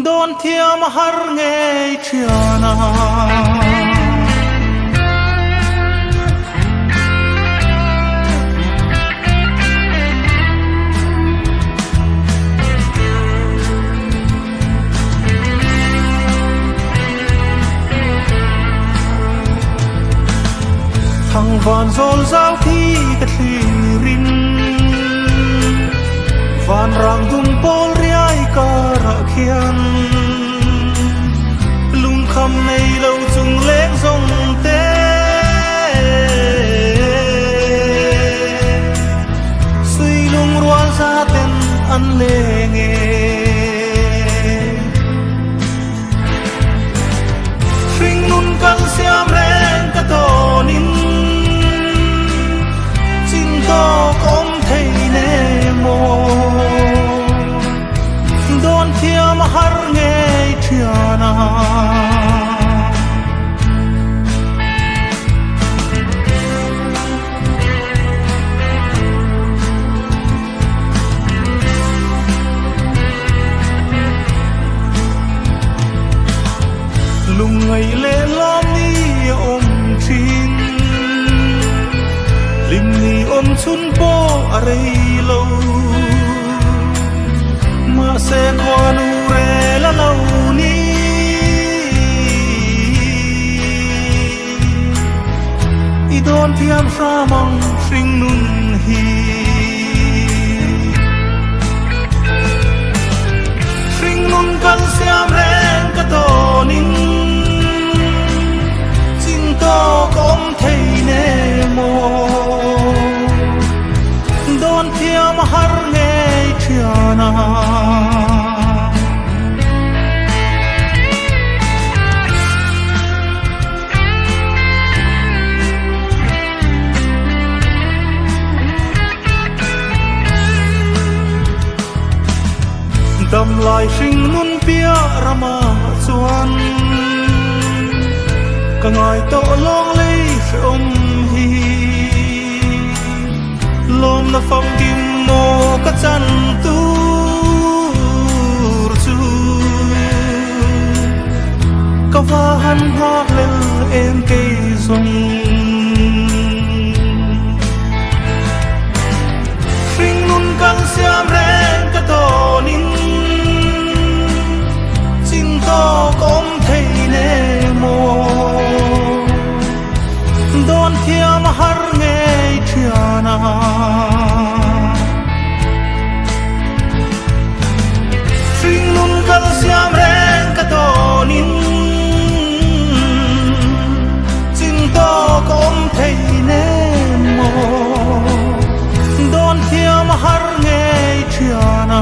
đón thiam har nghe chiana thằng vạn dồn giao thi cái rin vạn rang dung pol riai cả khian lung khăm này lâu chung lễ dòng té suy lung ruan ra tên ăn lê nghe phình nun căng xiêm ren cả tổ nín chính to không thấy nề mồ đón thiam har nghe chiana lung ngày lệ lom ni ôm chin lim ni ôm chun po arei lâu mà sẽ qua nu re la lâu ni i don thiam sa mong sing nun hi sing nun kan siam ren ka to ning chin to kom thei ne mo don thiam har nghe chiana đầm lại sinh nun pia rama chuan cả ngày to long lấy ôm hi lom na phong kim mo ka chan tu chu ka va han ha lên em cây rong sinh nun căng xiam ren ka to nin chin to kom thei ne mo don thiam har nghe chiana sing nun kal siam ren ka to nin chin to kom thei ne mo don thiam har nghe chiana